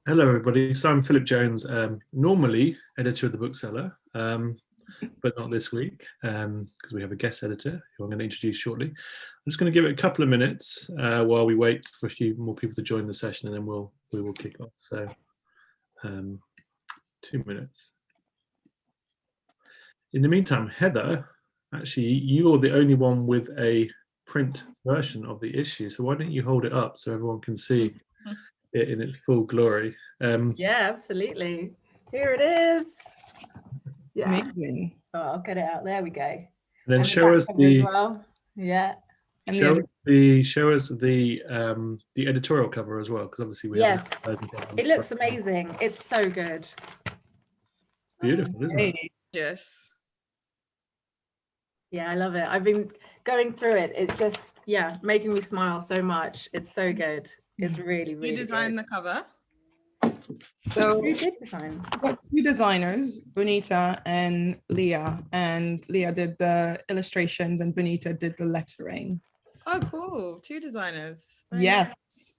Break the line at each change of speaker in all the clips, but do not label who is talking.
Hello, everybody. So I'm Philip Jones, normally editor of the Bookseller, but not this week because we have a guest editor who I'm going to introduce shortly. I'm just going to give it a couple of minutes while we wait for a few more people to join the session, and then we will kick off. So 2 minutes. In the meantime, Heather, actually, you're the only one with a print version of the issue. So why don't you hold it up so everyone can see it in its full glory?
Yeah, absolutely. Here it is. Yeah.
Amazing.
Oh, I'll get it out. There we go.
And then
And
show us the.
well. Yeah.
And
show us the editorial cover as well, because obviously we
Yes.
It
looks amazing. It's so good.
Beautiful, isn't it?
Yes.
Yeah, I love it. I've been going through it. It's just, yeah, making me smile so much. It's so good. It's really, really
You designed
good.
the cover?
So who did design?
We've got two designers, Bonita and Leah. And Leah did the illustrations and Bonita did the lettering. Oh, cool. Two designers.
Yes.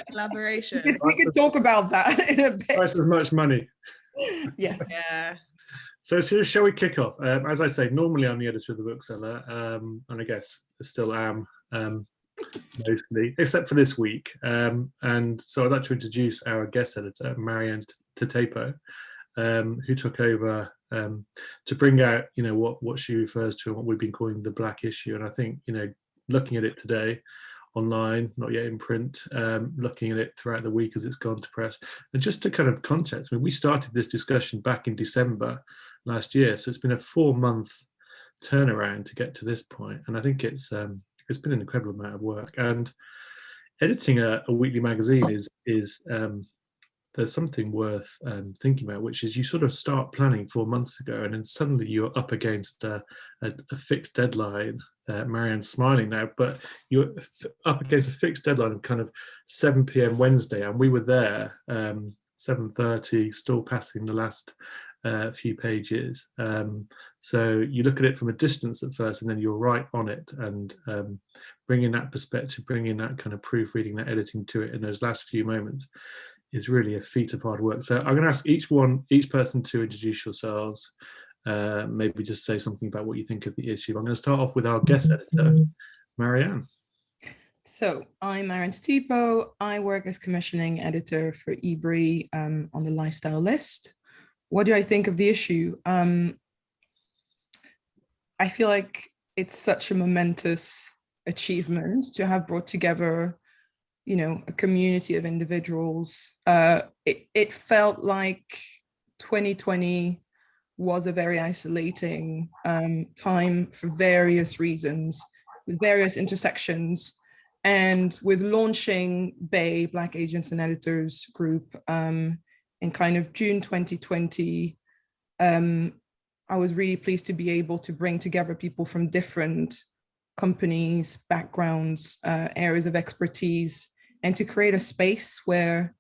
Collaboration.
We
can talk about that in a bit.
Twice as much money.
Yes.
Yeah. So shall we kick off? As I say, normally I'm the editor of the Bookseller, and I guess I still am mostly, except for this week. And so I'd like to introduce our guest editor, Marianne Tatepo, who took over to bring out, what she refers to and what we've been calling the Black Issue. And I think, looking at it today, online, not yet in print, looking at it throughout the week as it's gone to press. And just to kind of context, we started this discussion back in December last year, so it's been a 4-month turnaround to get to this point, and I think it's been an incredible amount of work. And editing a weekly magazine is there's something worth thinking about, which is you sort of start planning 4 months ago, and then suddenly you're up against a fixed deadline. Marianne's smiling now, but you're up against a fixed deadline of kind of 7 p.m. Wednesday, and we were there 7:30, still passing the last few pages. So you look at it from a distance at first, and then you're right on it, and bringing that perspective, bringing that kind of proofreading, that editing to it in those last few moments is really a feat of hard work. So I'm going to ask each person to introduce yourselves, maybe just say something about what you think of the issue. I'm going to start off with our guest editor, Marianne.
So I'm Marianne Tatepo. I work as commissioning editor for eBree on the lifestyle list. What do I think of the issue? I feel like it's such a momentous achievement to have brought together, a community of individuals. It felt like 2020 was a very isolating time for various reasons, with various intersections. And with launching BAE, Black Agents and Editors Group, in kind of June 2020, I was really pleased to be able to bring together people from different companies, backgrounds, areas of expertise, and to create a space where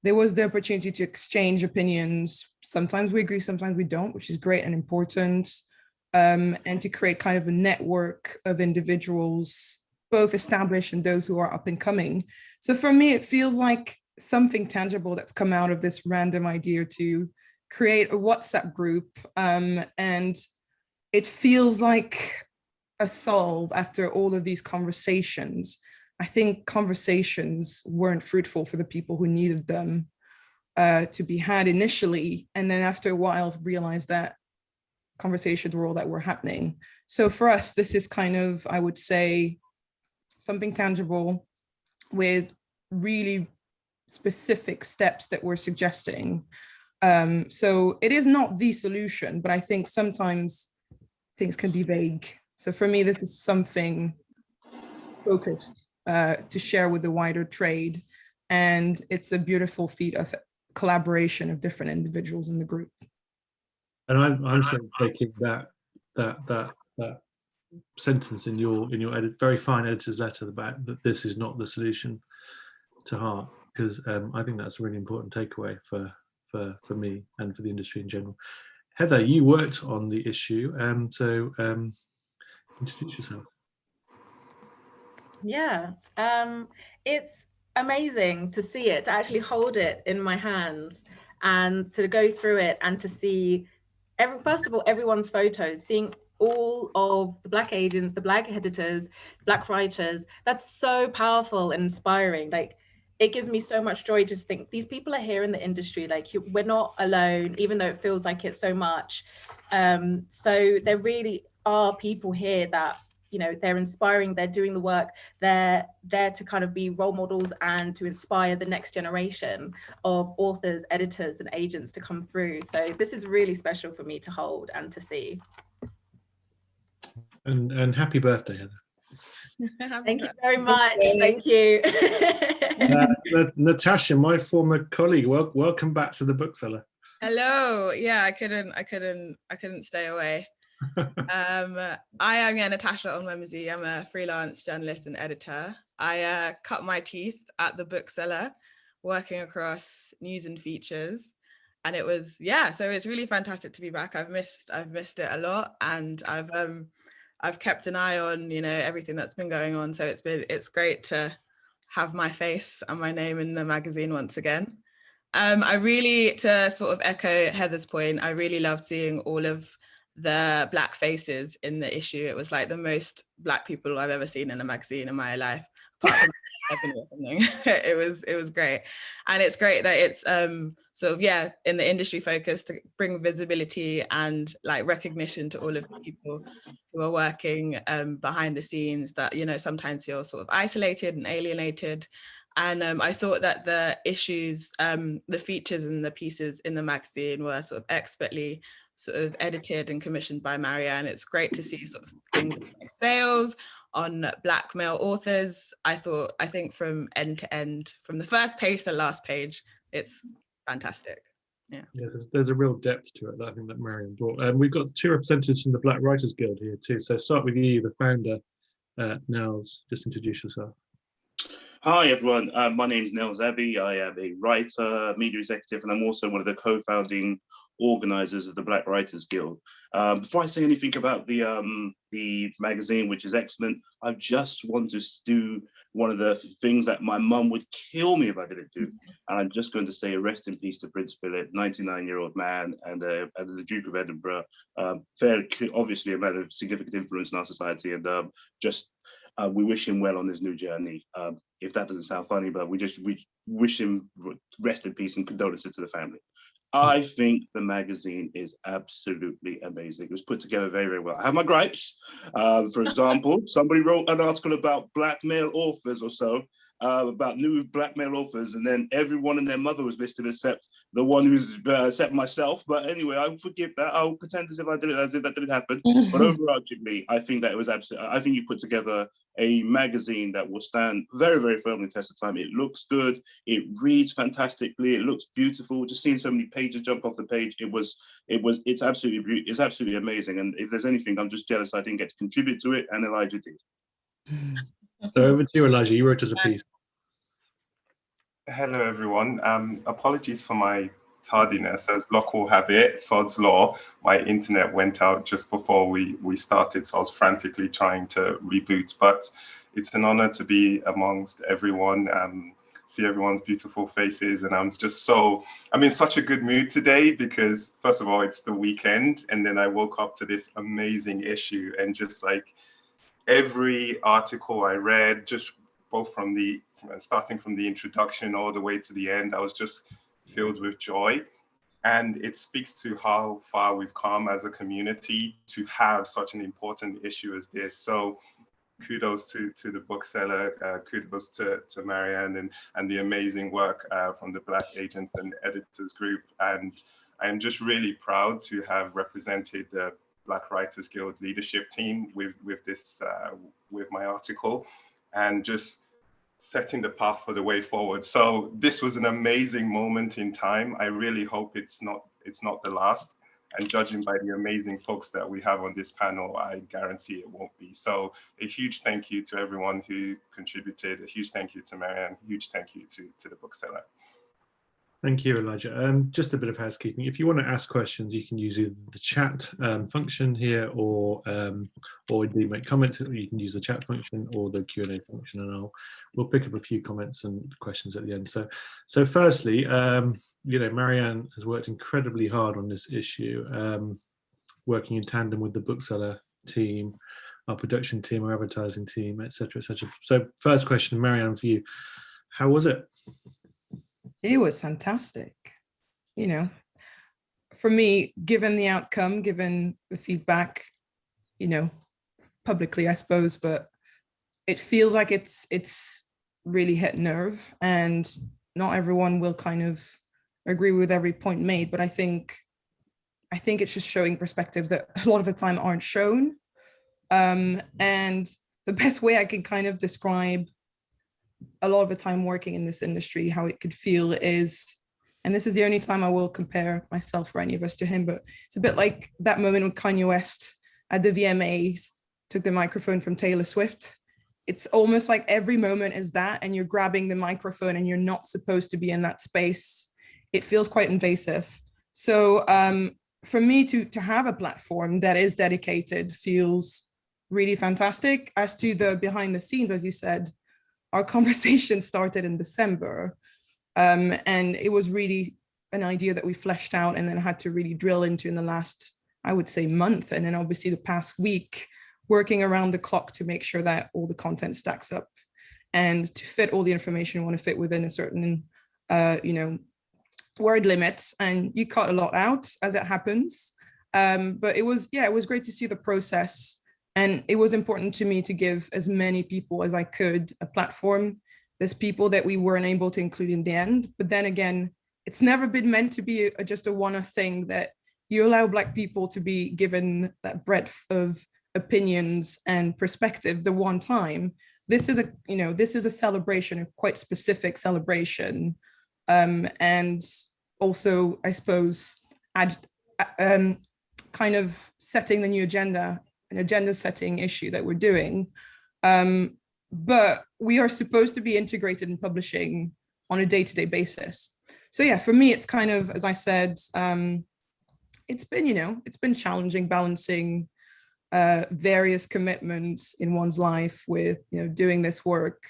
there was the opportunity to exchange opinions. Sometimes we agree, sometimes we don't, which is great and important, and to create kind of a network of individuals, both established and those who are up and coming. So for me, it feels like something tangible that's come out of this random idea to create a WhatsApp group. And it feels like a solve after all of these conversations. I think conversations weren't fruitful for the people who needed them to be had initially. And then after a while, realized that conversations were all that were happening. So for us, this is kind of, I would say, something tangible with really specific steps that we're suggesting. So it is not the solution, but I think sometimes things can be vague. So for me, this is something focused to share with the wider trade. And it's a beautiful feat of collaboration of different individuals in the group.
And I'm sort of taking that sentence in your very fine editor's letter about that this is not the solution to heart, because I think that's a really important takeaway for me and for the industry in general. Heather, you worked on the issue, so introduce yourself.
Yeah, it's amazing to see it, to actually hold it in my hands and to go through it and to see first of all, everyone's photos, seeing all of the Black agents, the Black editors, Black writers. That's so powerful and inspiring. Like, it gives me so much joy to think these people are here in the industry. Like, we're not alone, even though it feels like it so much. So there really are people here that, you know, they're inspiring, they're doing the work, they're there to kind of be role models and to inspire the next generation of authors, editors, and agents to come through. So this is really special for me to hold and to see.
And happy birthday, Heather.
Thank you very much. Thank you.
Natasha, my former colleague, welcome back to the Bookseller.
Hello. Yeah, I couldn't stay away. I am Natasha Onwuemezi. I'm a freelance journalist and editor. I cut my teeth at the Bookseller, working across news and features, and it was so it's really fantastic to be back. I've missed it a lot, and I've kept an eye on, you know, everything that's been going on. So it's great to have my face and my name in the magazine once again. I really, to sort of echo Heather's point, I really loved seeing all of the Black faces in the issue. It was like the most Black people I've ever seen in a magazine in my life, apart from Ebony or something. It was great. And it's great that it's sort of, in the industry focus to bring visibility and like recognition to all of the people who are working behind the scenes that, you know, sometimes feel sort of isolated and alienated. And I thought that the issues, the features and the pieces in the magazine were sort of expertly sort of edited and commissioned by Marianne. It's great to see sort of things like sales on Black male authors. I think from end to end, from the first page to the last page, it's fantastic. Yeah,
there's a real depth to it that I think that Marianne brought. We've got two representatives from the Black Writers Guild here too. So start with you, the founder, Nels. Just introduce yourself.
Hi everyone, my name is Nels Abbey. I am a writer, media executive, and I'm also one of the co-founding organizers of the Black Writers Guild. Before I say anything about the magazine, which is excellent, I just want to do one of the things that my mum would kill me if I didn't do. And I'm just going to say rest in peace to Prince Philip, 99-year-old man, and the Duke of Edinburgh, fairly obviously a man of significant influence in our society, and we wish him well on his new journey. If that doesn't sound funny, but we wish him rest in peace and condolences to the family. I think the magazine is absolutely amazing. It was put together very, very well. I have my gripes. For example, somebody wrote an article about Black male authors or so, about new Black male authors, and then everyone and their mother was listed except the one who's except myself. But anyway, I'll forgive that. I'll pretend as if that didn't happen. But overarchingly, I think that it was absolutely. I think you put together a magazine that will stand very, very firmly the test of time. It looks good. It reads fantastically. It looks beautiful. Just seeing so many pages jump off the page, it's absolutely amazing. And if there's anything, I'm just jealous I didn't get to contribute to it, and Elijah did.
So over to you, Elijah. You wrote us a piece.
Hello, everyone. Apologies for my tardiness. As luck will have it, Sod's Law, my internet went out just before we started, so I was frantically trying to reboot. But it's an honor to be amongst everyone, see everyone's beautiful faces, and I'm in such a good mood today because, first of all, it's the weekend, and then I woke up to this amazing issue, and just like every article I read, just both starting from the introduction all the way to the end, I was just filled with joy. And it speaks to how far we've come as a community to have such an important issue as this. So kudos to the Bookseller, kudos to Marianne and the amazing work from the Black Agents and Editors Group. And I'm just really proud to have represented the Black Writers Guild leadership team with my article, and just setting the path for the way forward. So this was an amazing moment in time. I really hope it's not the last. And judging by the amazing folks that we have on this panel, I guarantee it won't be. So a huge thank you to everyone who contributed. A huge thank you to Marianne. A huge thank you to the Bookseller.
Thank you, Elijah. Just a bit of housekeeping. If you want to ask questions, you can use either the chat function here, or indeed make comments. You can use the chat function or the Q&A function, and we'll pick up a few comments and questions at the end. So firstly, you know, Marianne has worked incredibly hard on this issue, working in tandem with the Bookseller team, our production team, our advertising team, etc., etc. So first question, Marianne, for you, how was it?
It was fantastic. You know, for me, given the outcome, given the feedback, you know, publicly, I suppose, but it feels like it's really hit nerve, and not everyone will kind of agree with every point made, but I think it's just showing perspectives that a lot of the time aren't shown. And the best way I can kind of describe a lot of the time working in this industry, how it could feel is, and this is the only time I will compare myself or any of us to him, but it's a bit like that moment when Kanye West at the VMAs took the microphone from Taylor Swift. It's almost like every moment is that, and you're grabbing the microphone and you're not supposed to be in that space. It feels quite invasive. So for me to have a platform that is dedicated feels really fantastic. As to the behind the scenes, as you said, our conversation started in December, and it was really an idea that we fleshed out and then had to really drill into in the last, I would say, month. And then obviously the past week, working around the clock to make sure that all the content stacks up and to fit all the information we want to fit within a certain, you know, word limit. And you cut a lot out as it happens. But it was great to see the process. And it was important to me to give as many people as I could a platform. There's people that we weren't able to include in the end. But then again, it's never been meant to be just a one-off thing, that you allow Black people to be given that breadth of opinions and perspective the one time. This is a celebration, a quite specific celebration. And also, I suppose, kind of setting the new agenda, an agenda setting issue that we're doing. But we are supposed to be integrated in publishing on a day-to-day basis. So yeah, for me, it's kind of, as I said, it's been challenging balancing various commitments in one's life with, you know, doing this work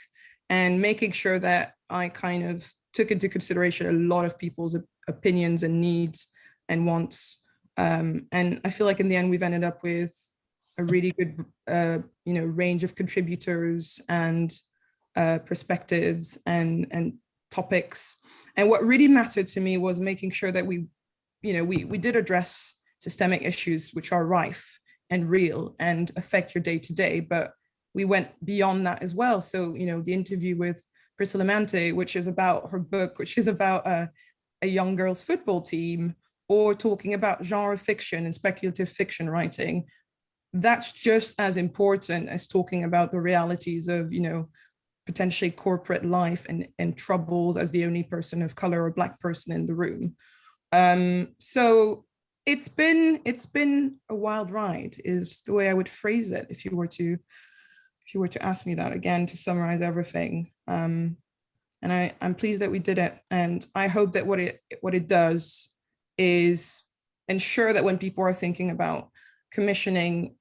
and making sure that I kind of took into consideration a lot of people's opinions and needs and wants. And I feel like in the end, we've ended up with a really good, range of contributors and perspectives and topics. And what really mattered to me was making sure that we did address systemic issues which are rife and real and affect your day-to-day, but we went beyond that as well. So, you know, the interview with Priscilla Mante, which is about her book, which is about a young girls football team, or talking about genre fiction and speculative fiction writing, that's just as important as talking about the realities of, you know, potentially corporate life and troubles as the only person of color or Black person in the room. So it's been a wild ride, is the way I would phrase it if you were to ask me that again, to summarize everything. And I'm pleased that we did it. And I hope that what it does is ensure that when people are thinking about commissioning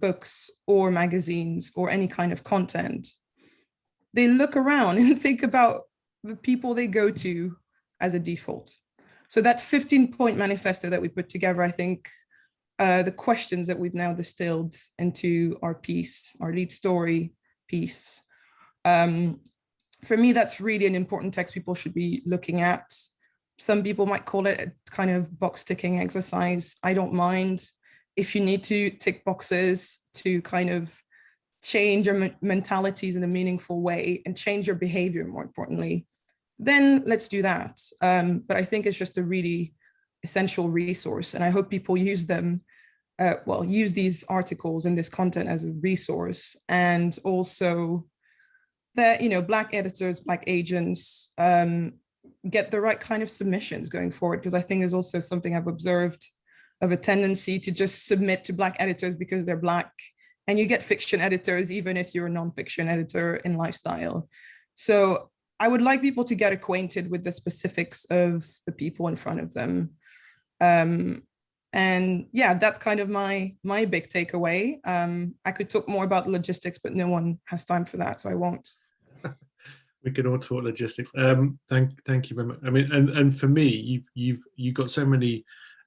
books or magazines or any kind of content, they look around and think about the people they go to as a default. So that 15-point manifesto that we put together, I think the questions that we've now distilled into our piece, our lead story piece, for me, that's really an important text people should be looking at. Some people might call it a kind of box ticking exercise. I don't mind. If you need to tick boxes to kind of change your mentalities in a meaningful way and change your behavior, more importantly, then let's do that. But I think it's just a really essential resource, and I hope people use them, use these articles and this content as a resource, and also that, you know, Black editors, Black agents get the right kind of submissions going forward, because I think there's also something I've observed of a tendency to just submit to Black editors because they're Black, and you get fiction editors even if you're a nonfiction editor in lifestyle. So I would like people to get acquainted with the specifics of the people in front of them. And yeah, that's kind of my big takeaway. I could talk more about logistics, but no one has time for that, so I won't.
We can all talk logistics. Thank you very much. I mean, and for me, you've got so many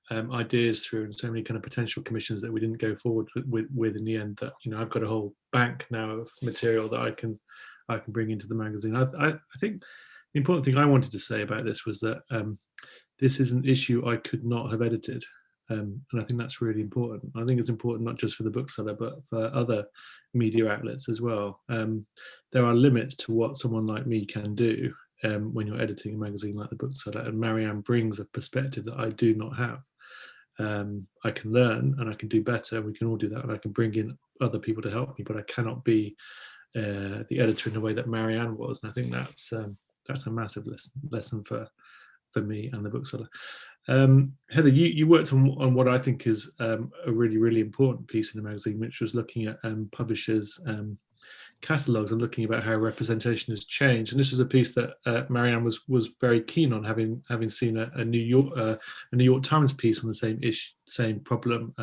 ideas through and so many kind of potential commissions that we didn't go forward with in the end, that, you know, I've got a whole bank now of material that I can bring into the magazine. I think the important thing I wanted to say about this was that this is an issue I could not have edited. And I think that's really important. I think it's important not just for the bookseller, but for other media outlets as well. There are limits to what someone like me can do when you're editing a magazine like the Bookseller, and Marianne brings a perspective that I do not have. I can learn and I can do better. We can all do that, and I can bring in other people to help me, but I cannot be the editor in the way that Marianne was. And I think that's a massive lesson for me and the Bookseller. Heather, you worked on what I think is a really, really important piece in the magazine, which was looking at publishers' catalogues and looking about how representation has changed. And this was a piece that Marianne was very keen on, having seen a New York Times piece on the same problem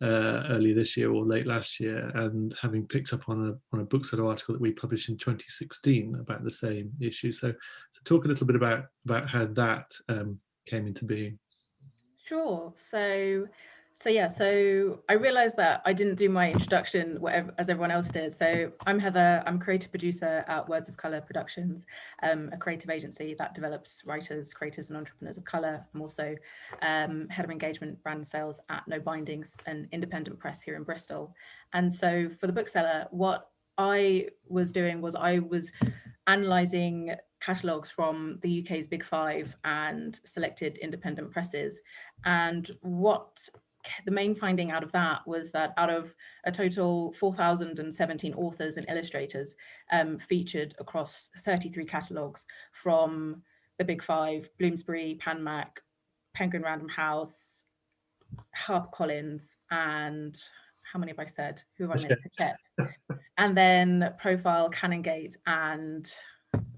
earlier this year or late last year, and having picked up on a Bookseller article that we published in 2016 about the same issue. So talk a little bit about how that came into being.
Sure. So I realized that I didn't do my introduction as everyone else did. So I'm Heather. I'm creative producer at Words of Colour Productions, a creative agency that develops writers, creators and entrepreneurs of colour. I'm also head of engagement, brand sales at No Bindings, an independent press here in Bristol. And so for the Bookseller, what I was doing was I was analysing catalogues from the UK's Big Five and selected independent presses. And what the main finding out of that was that out of a total 4,017 authors and illustrators featured across 33 catalogues from the Big Five, Bloomsbury, PanMac, Penguin Random House, HarperCollins, and how many have I said? Who have I missed? Hachette. And then Profile, Canongate, and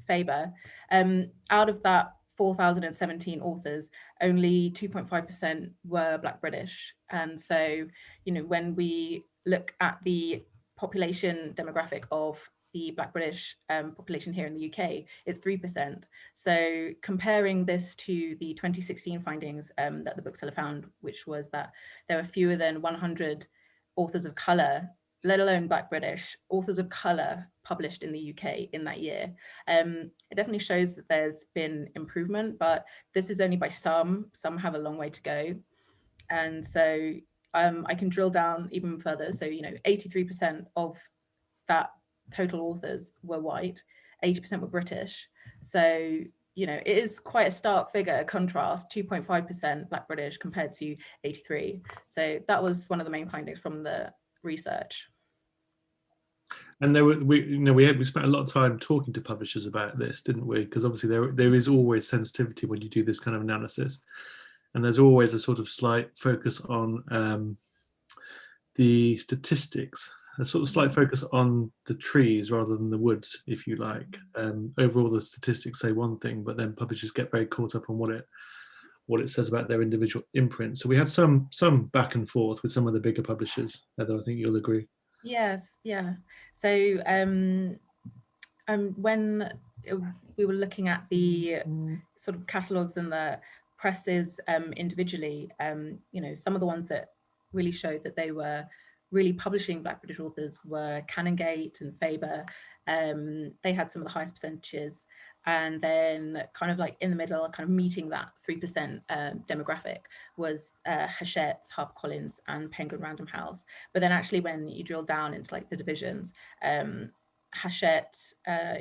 Faber. Out of that 4,017 authors, only 2.5% were Black British. And so, you know, when we look at the population demographic of the Black British population here in the UK, it's 3%. So comparing this to the 2016 findings that the Bookseller found, which was that there were fewer than 100 authors of colour, let alone Black British, authors of colour published in the UK in that year. It definitely shows that there's been improvement, but this is only by some have a long way to go. And so I can drill down even further. So, you know, 83% of that total authors were white, 80% were British. So, you know, it is quite a stark figure, contrast, 2.5% Black British compared to 83. So that was one of the main findings from the research.
And we spent a lot of time talking to publishers about this, didn't we? Because obviously there is always sensitivity when you do this kind of analysis, and there's always a sort of slight focus on the statistics, a sort of slight focus on the trees rather than the woods, if you like. Overall, the statistics say one thing, but then publishers get very caught up on what it says about their individual imprint. So we have some back and forth with some of the bigger publishers, Heather, I think you'll agree.
Yes, yeah. So when we were looking at the sort of catalogues and the presses individually, you know, some of the ones that really showed that they were really publishing Black British authors were Canongate and Faber. They had some of the highest percentages. And then kind of like in the middle, kind of meeting that 3% demographic was Hachette, HarperCollins and Penguin Random House. But then actually when you drill down into like the divisions, Hachette,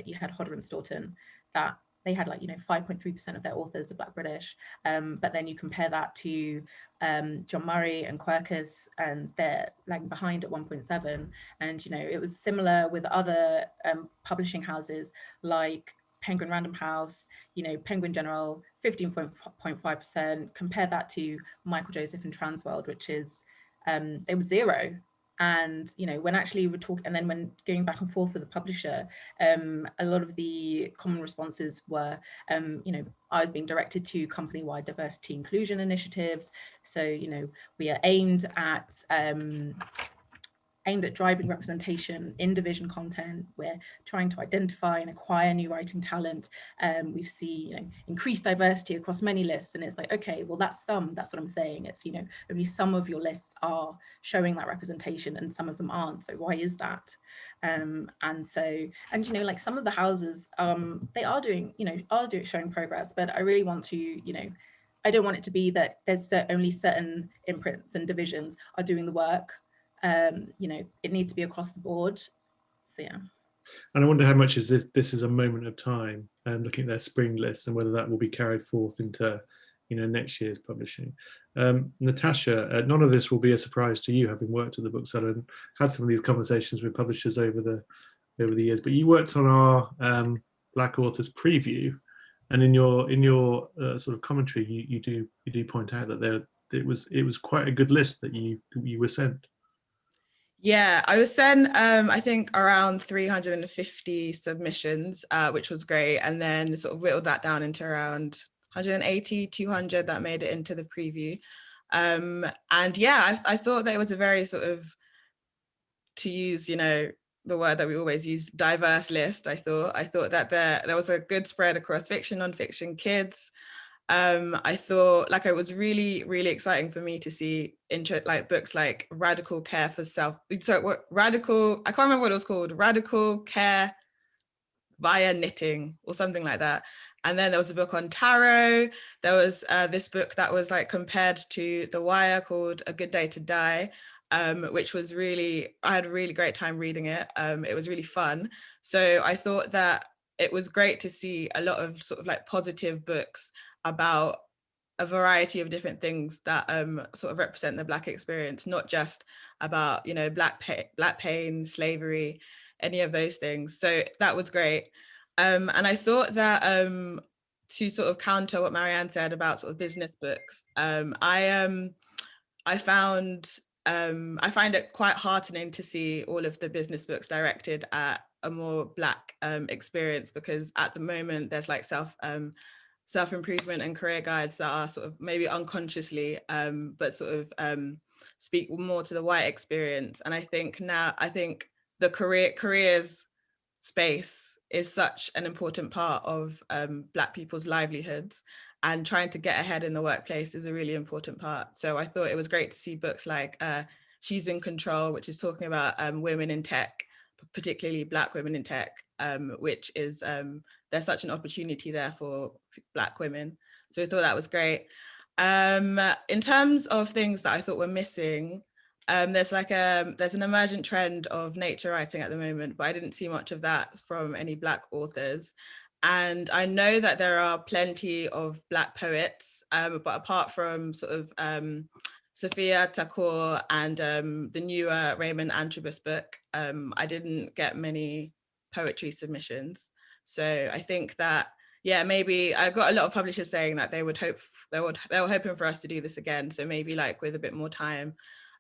you had Hodder and Stoughton, that they had like, you know, 5.3% of their authors are Black British. But then you compare that to John Murray and Quercus, and they're lagging behind at 1.7. And, you know, it was similar with other publishing houses like Penguin Random House, you know, Penguin General, 15.5%. Compare that to Michael Joseph and Transworld, which is, they were 0. And when actually we're talking, and then when going back and forth with the publisher, a lot of the common responses were, I was being directed to company-wide diversity inclusion initiatives. So we are aimed at driving representation in division content. We're trying to identify and acquire new writing talent. We see increased diversity across many lists, and it's like, okay, well, that's what I'm saying. It's only some of your lists are showing that representation and some of them aren't. So why is that? And like some of the houses, they are showing progress, but I really want to, I don't want it to be that there's only certain imprints and divisions are doing the work. It needs to be across the board. So yeah.
And I wonder how much is this is a moment of time, and looking at their spring list, and whether that will be carried forth into next year's publishing. Natasha, none of this will be a surprise to you, having worked at the Bookseller and had some of these conversations with publishers over the years. But you worked on our Black Authors preview, and in your sort of commentary, you do point out that it was quite a good list that you were sent.
Yeah, I was sent, I think, around 350 submissions, which was great. And then sort of whittled that down into around 180, 200 that made it into the preview. And yeah, I thought that it was a very sort of, to use, the word that we always use, diverse list. I thought that there was a good spread across fiction, nonfiction, kids. I thought it was really, really exciting for me to see books like Radical Care for Self. So I can't remember what it was called. Radical Care via Knitting or something like that. And then there was a book on tarot. There was this book that was compared to The Wire called A Good Day to Die, which was I had a really great time reading it. It was really fun. So I thought that it was great to see a lot of sort of positive books about a variety of different things that sort of represent the Black experience, not just about Black pain, slavery, any of those things. So that was great. And I thought that to sort of counter what Marianne said about sort of business books, I find it quite heartening to see all of the business books directed at a more Black experience, because at the moment there's self-improvement and career guides that are sort of maybe unconsciously but sort of speak more to the white experience. And I think the careers space is such an important part of Black people's livelihoods, and trying to get ahead in the workplace is a really important part. So I thought it was great to see books like She's in Control, which is talking about women in tech, particularly Black women in tech, which is there's such an opportunity there for Black women. So I thought that was great. In terms of things that I thought were missing, there's an emergent trend of nature writing at the moment, but I didn't see much of that from any Black authors. And I know that there are plenty of Black poets, but apart from sort of Sophia Thakur and the newer Raymond Antrobus book, I didn't get many poetry submissions. So I think that, yeah, maybe I got a lot of publishers saying that they were hoping for us to do this again. So maybe with a bit more time,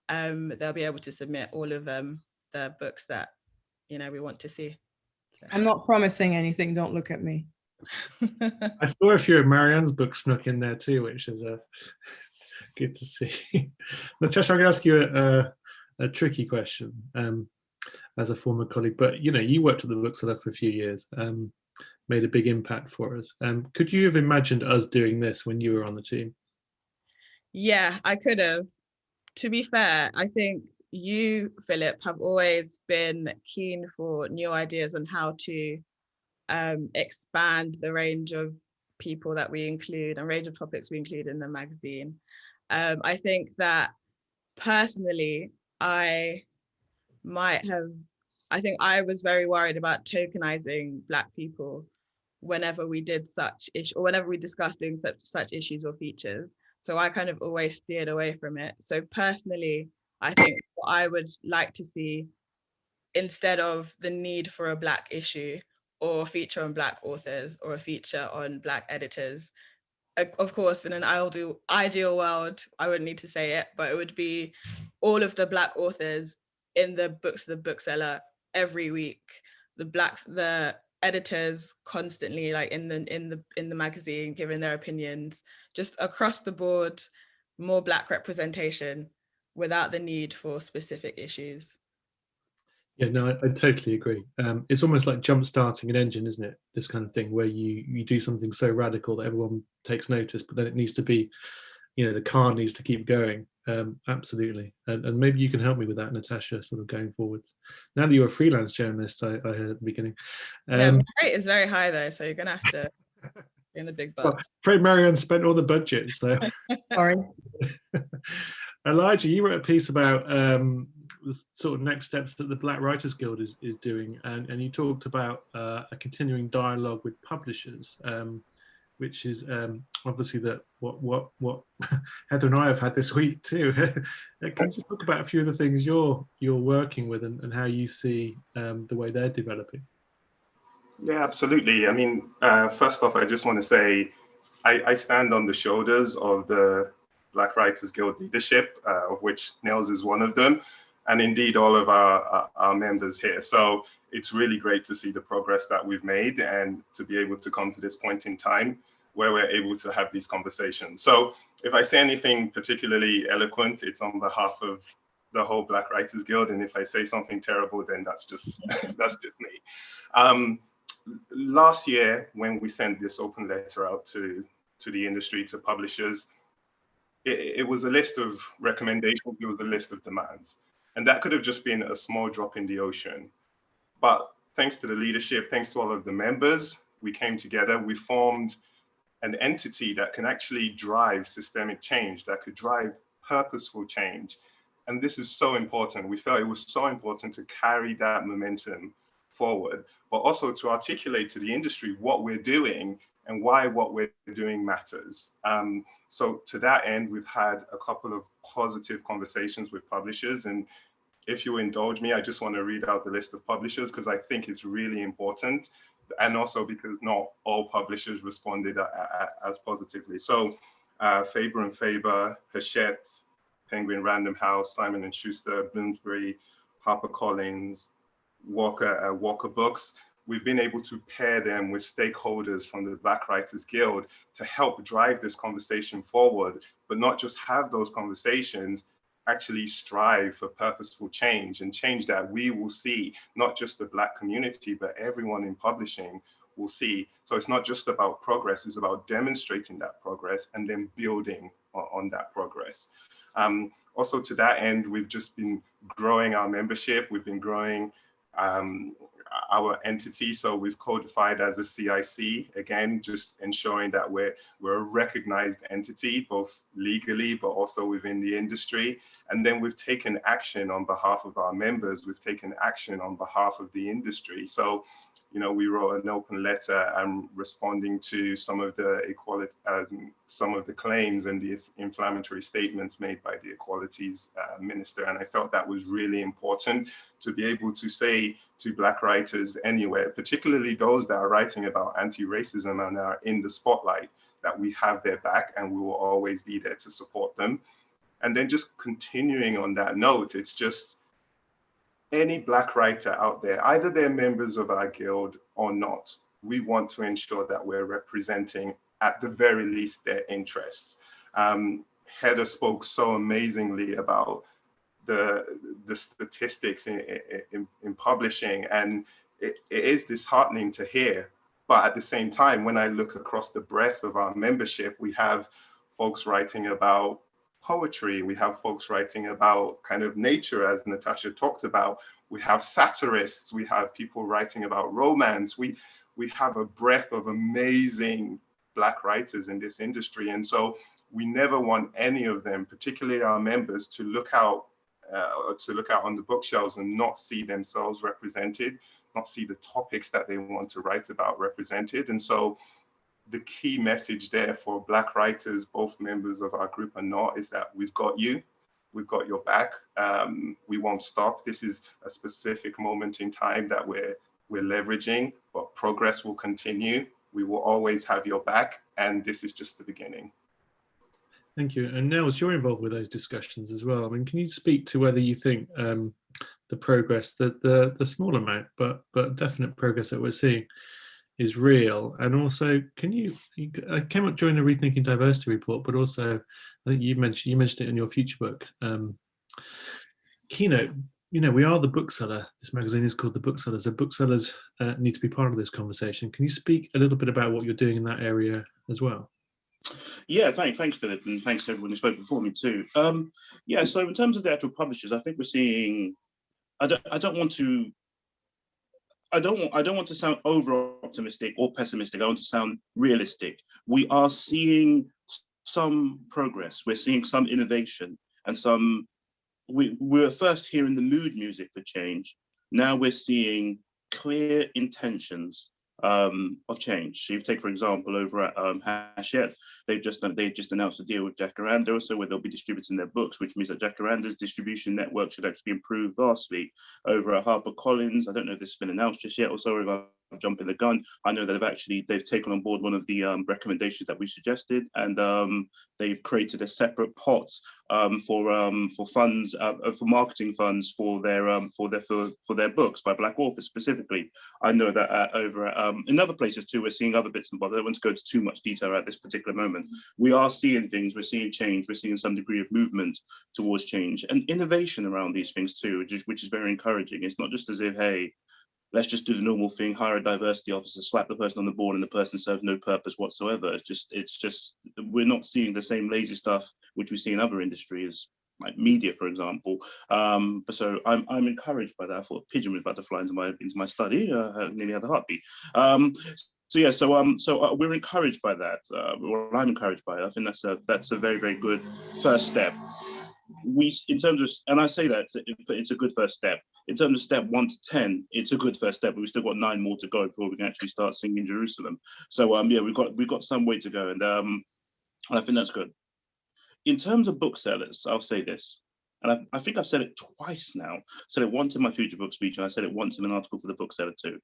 they'll be able to submit all of the books that we want to see. So.
I'm not promising anything. Don't look at me.
I saw a few of Marianne's books snuck in there too, which is good to see. Natasha, I'm going to ask you a tricky question as a former colleague, but you worked at the Bookseller for a few years, made a big impact for us. Could you have imagined us doing this when you were on the team?
Yeah, I could have. To be fair, I think you, Philip, have always been keen for new ideas on how to expand the range of people that we include and range of topics we include in the magazine. I think that personally, I was very worried about tokenizing Black people whenever we did or whenever we discussed doing such issues or features. So I kind of always steered away from it. So personally, I think what I would like to see, instead of the need for a Black issue or a feature on Black authors or a feature on Black editors, of course, in an ideal world, I wouldn't need to say it, but it would be all of the Black authors in the books of the bookseller every week. The editors constantly, like in the magazine, giving their opinions, just across the board, more Black representation without the need for specific issues.
Yeah, no, I totally agree. It's almost like jump-starting an engine, isn't it? This kind of thing where you do something so radical that everyone takes notice, but then it needs to be, the car needs to keep going. Absolutely. And maybe you can help me with that, Natasha, sort of going forwards. Now that you're a freelance journalist, I heard at the beginning.
Yeah, my rate is very high though, so you're gonna have to be in the big bucks.
Well, afraid Marianne spent all the budget, so.
Sorry.
Elijah, you wrote a piece about the sort of next steps that the Black Writers Guild is doing, and you talked about a continuing dialogue with publishers, which is obviously that what Heather and I have had this week too. Can you just talk about a few of the things you're working with and how you see the way they're developing?
Yeah, absolutely. I mean, first off, I just want to say I stand on the shoulders of the Black Writers Guild leadership, of which Nels is one of them, and indeed all of our members here. So it's really great to see the progress that we've made and to be able to come to this point in time where we're able to have these conversations. So if I say anything particularly eloquent, it's on behalf of the whole Black Writers Guild. And if I say something terrible, then that's just that's just me. Last year, when we sent this open letter out to the industry, to publishers, it was a list of recommendations, it was a list of demands. And that could have just been a small drop in the ocean. But thanks to the leadership, thanks to all of the members, we came together, we formed an entity that can actually drive systemic change, that could drive purposeful change. And this is so important. We felt it was so important to carry that momentum forward, but also to articulate to the industry what we're doing and why what we're doing matters. So to that end, we've had a couple of positive conversations with publishers. And if you indulge me, I just want to read out the list of publishers because I think it's really important. And also because not all publishers responded as positively. So Faber and Faber, Hachette, Penguin Random House, Simon & Schuster, Bloomsbury, HarperCollins, Walker Books. We've been able to pair them with stakeholders from the Black Writers Guild to help drive this conversation forward, but not just have those conversations, actually strive for purposeful change and change that we will see, not just the Black community, but everyone in publishing will see. So it's not just about progress, it's about demonstrating that progress and then building on that progress. Also to that end, we've just been growing our membership, we've been growing our entity. So we've codified as a CIC, again, just ensuring that we're a recognized entity, both legally, but also within the industry. And then we've taken action on behalf of our members. We've taken action on behalf of the industry. So, we wrote an open letter responding to some of the some of the claims and the inflammatory statements made by the Equalities Minister. And I felt that was really important to be able to say to Black writers anywhere, particularly those that are writing about anti-racism and are in the spotlight, that we have their back and we will always be there to support them. And then just continuing on that note, it's just any Black writer out there, either they're members of our guild or not, we want to ensure that we're representing at the very least their interests. Heather spoke so amazingly about the statistics in publishing, and it is disheartening to hear. But at the same time, when I look across the breadth of our membership, we have folks writing about poetry, we have folks writing about kind of nature, as Natasha talked about, we have satirists, we have people writing about romance, we have a breadth of amazing Black writers in this industry. And so we never want any of them, particularly our members, to look out on the bookshelves and not see themselves represented, not see the topics that they want to write about represented. And so the key message there for Black writers, both members of our group and not, is that we've got you, we've got your back. We won't stop. This is a specific moment in time that we're leveraging, but progress will continue. We will always have your back, and this is just the beginning.
Thank you. And Nels, you're involved with those discussions as well. I mean, can you speak to whether you think the progress, the small amount, but definite progress that we're seeing is real. And also, I came up during the Rethinking Diversity report, but also I think you mentioned it in your future book, Keynote. We are the bookseller. This magazine is called The Bookseller. So booksellers need to be part of this conversation. Can you speak a little bit about what you're doing in that area as well?
Yeah, thanks, Philip, and thanks to everyone who spoke before me too. Yeah, so in terms of the actual publishers, I think we're seeing. I don't want to sound over optimistic or pessimistic. I want to sound realistic. We are seeing some progress. We're seeing some innovation and some. We were first hearing the mood music for change. Now we're seeing clear intentions of change. So you take, for example, over at Hachette, they've just announced a deal with Jacaranda, so where they'll be distributing their books, which means that Jacaranda's distribution network should actually be improved vastly. Over at HarperCollins, I don't know if this has been announced just yet, or sorry if I'm jumping the gun. I know that they've taken on board one of the recommendations that we suggested, and they've created a separate pot for funds, for marketing funds for their books by Black authors specifically. I know that over at in other places too, we're seeing other bits and bobs. I don't want to go into too much detail at this particular moment. We are seeing things, we're seeing change, we're seeing some degree of movement towards change and innovation around these things too, which is very encouraging. It's not just as if, hey, let's just do the normal thing, hire a diversity officer, slap the person on the board, and the person serves no purpose whatsoever. It's just we're not seeing the same lazy stuff which we see in other industries, like media, for example. But so I'm encouraged by that. I thought a pigeon was about to fly into my study. Nearly had a heartbeat. So we're encouraged by that. Well, I'm encouraged by it. I think that's a very, very good first step. In terms of, and I say that it's a good first step. In terms of step 1 to 10, it's a good first step, but we've still got 9 more to go before we can actually start singing Jerusalem. So yeah, we've got some way to go, and I think that's good. In terms of booksellers, I'll say this, and I think I've said it twice now. I said it once in my future book speech, and I said it once in an article for the Bookseller too.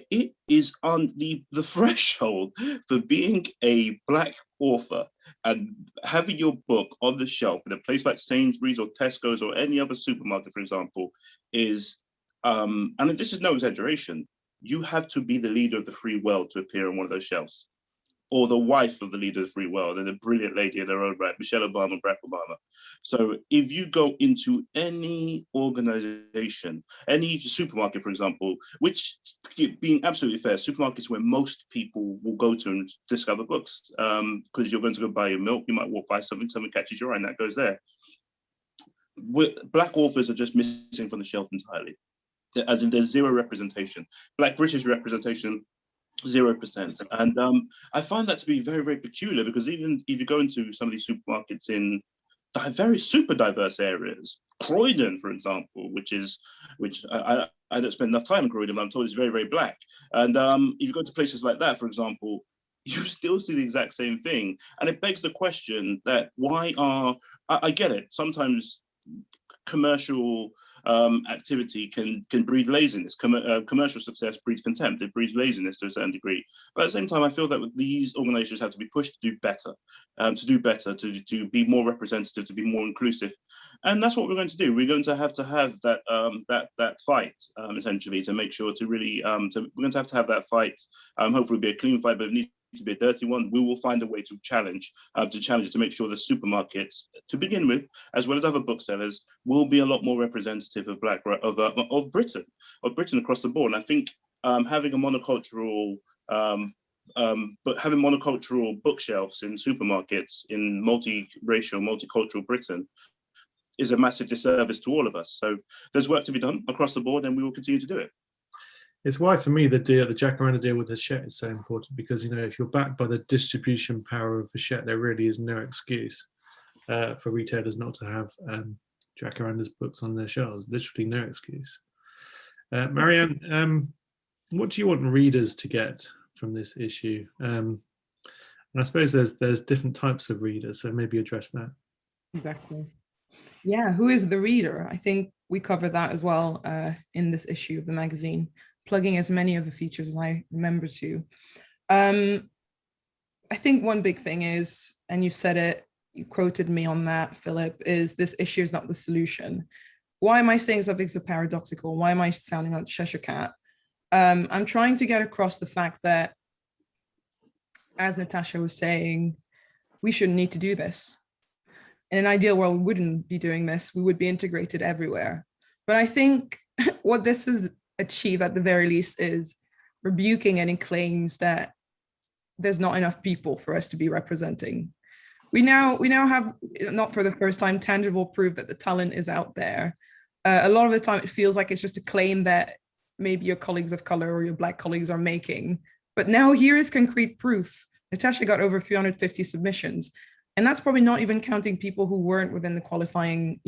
It is on the threshold for being a Black author and having your book on the shelf in a place like Sainsbury's or Tesco's or any other supermarket, for example, is, and this is no exaggeration, you have to be the leader of the free world to appear on one of those shelves, or the wife of the leader of the free world, and a brilliant lady in her own right, Michelle Obama, Barack Obama. So if you go into any organization, any supermarket, for example, which, being absolutely fair, supermarkets where most people will go to and discover books, because you're going to go buy your milk, you might walk by something catches your eye, and that goes there. Black authors are just missing from the shelf entirely, as in there's zero representation. Black British representation, 0%. And I find that to be very, very peculiar, because even if you go into some of these supermarkets in very super diverse areas, Croydon, for example, which I don't spend enough time in Croydon, but I'm told it's very, very Black. And if you go to places like that, for example, you still see the exact same thing. And it begs the question that I get it, sometimes commercial activity can breed laziness. Commercial success breeds contempt. It breeds laziness to a certain degree. But at the same time, I feel that these organizations have to be pushed to do better, to be more representative, to be more inclusive. And that's what we're going to do. We're going to have that fight, essentially, to make sure to really, we're going to have that fight. Hopefully it'll be a clean fight, but it needs to be a dirty one. We will find a way to challenge it, to make sure the supermarkets, to begin with, as well as other booksellers, will be a lot more representative of Britain across the board. And I think having a monocultural having monocultural bookshelves in supermarkets in multiracial, multicultural Britain is a massive disservice to all of us. So there's work to be done across the board, and we will continue to do it.
It's why, for me, the Jacaranda deal with Hachette is so important, because, if you're backed by the distribution power of Hachette, there really is no excuse for retailers not to have Jacaranda's books on their shelves. Literally no excuse. Marianne, what do you want readers to get from this issue? And I suppose there's different types of readers, so maybe address that.
Exactly. Yeah, who is the reader? I think we cover that as well in this issue of the magazine, plugging as many of the features as I remember to. I think one big thing is, and you said it, you quoted me on that, Philip, is this issue is not the solution. why am I saying something so paradoxical? Why am I sounding like Cheshire Cat? I'm trying to get across the fact that, as Natasha was saying, we shouldn't need to do this. In an ideal world, we wouldn't be doing this. We would be integrated everywhere. But I think what this has achieved at the very least is rebuking any claims that there's not enough people for us to be representing. We now have, not for the first time, tangible proof that the talent is out there. A lot of the time it feels like it's just a claim that maybe your colleagues of color or your Black colleagues are making. But now here is concrete proof. Natasha got over 350 submissions. And that's probably not even counting people who weren't within the qualifying,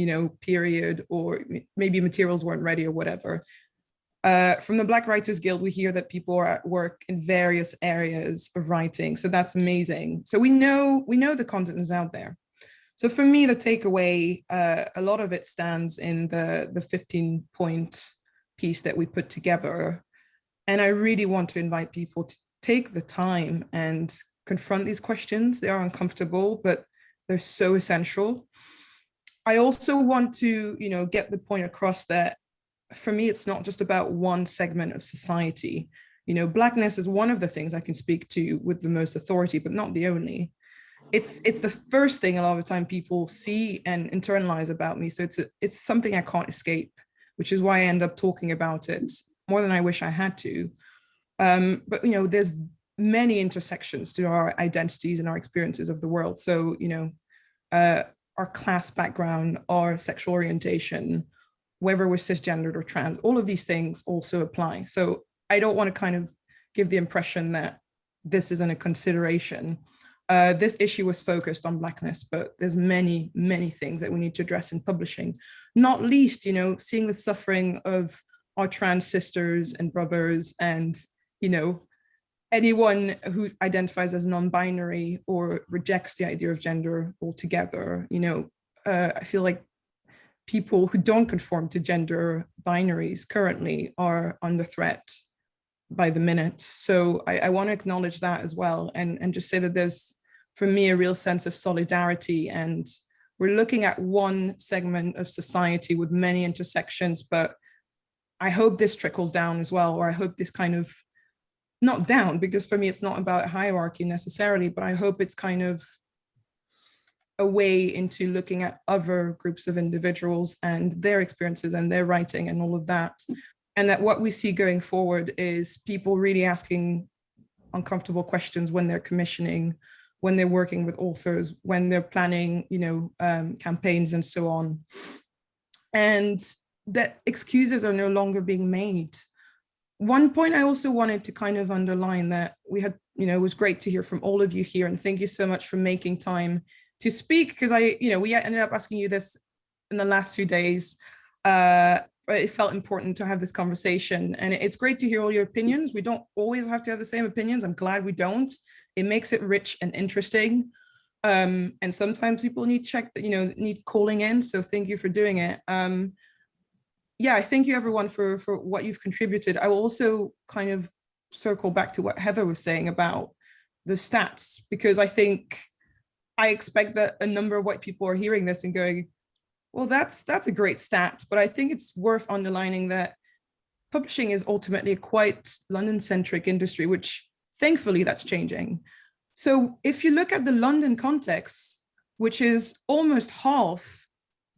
period, or maybe materials weren't ready or whatever. From the Black Writers Guild, we hear that people are at work in various areas of writing. So that's amazing. So we know the content is out there. So for me, the takeaway, a lot of it stands in the 15-point piece that we put together. And I really want to invite people to take the time and confront these questions. They are uncomfortable, but they're so essential. I also want to, get the point across that for me, it's not just about one segment of society. Blackness is one of the things I can speak to with the most authority, but not the only. It's the first thing a lot of the time people see and internalize about me. So it's something I can't escape, which is why I end up talking about it more than I wish I had to. But there's many intersections to our identities and our experiences of the world. So, our class background, our sexual orientation, whether we're cisgendered or trans, all of these things also apply. So I don't want to kind of give the impression that this isn't a consideration. This issue was focused on Blackness, but there's many, many things that we need to address in publishing, not least, seeing the suffering of our trans sisters and brothers and, anyone who identifies as non-binary or rejects the idea of gender altogether. I feel like people who don't conform to gender binaries currently are under threat by the minute. So I want to acknowledge that as well, and just say that there's, for me, a real sense of solidarity. And we're looking at one segment of society with many intersections, but I hope this trickles down as well, or I hope this kind of, not down, because for me, it's not about hierarchy necessarily, but I hope it's kind of a way into looking at other groups of individuals and their experiences and their writing and all of that. And that what we see going forward is people really asking uncomfortable questions when they're commissioning, when they're working with authors, when they're planning, campaigns and so on. And that excuses are no longer being made. One point I also wanted to kind of underline that we had, it was great to hear from all of you here, and thank you so much for making time to speak, because we ended up asking you this in the last few days, but it felt important to have this conversation, and it's great to hear all your opinions. We don't always have to have the same opinions. I'm glad we don't. It makes it rich and interesting, and sometimes people need need calling in. So thank you for doing it. I thank you everyone for what you've contributed. I will also kind of circle back to what Heather was saying about the stats, because I expect that a number of white people are hearing this and going, well, that's a great stat. But I think it's worth underlining that publishing is ultimately a quite London-centric industry, which thankfully that's changing. So if you look at the London context, which is almost half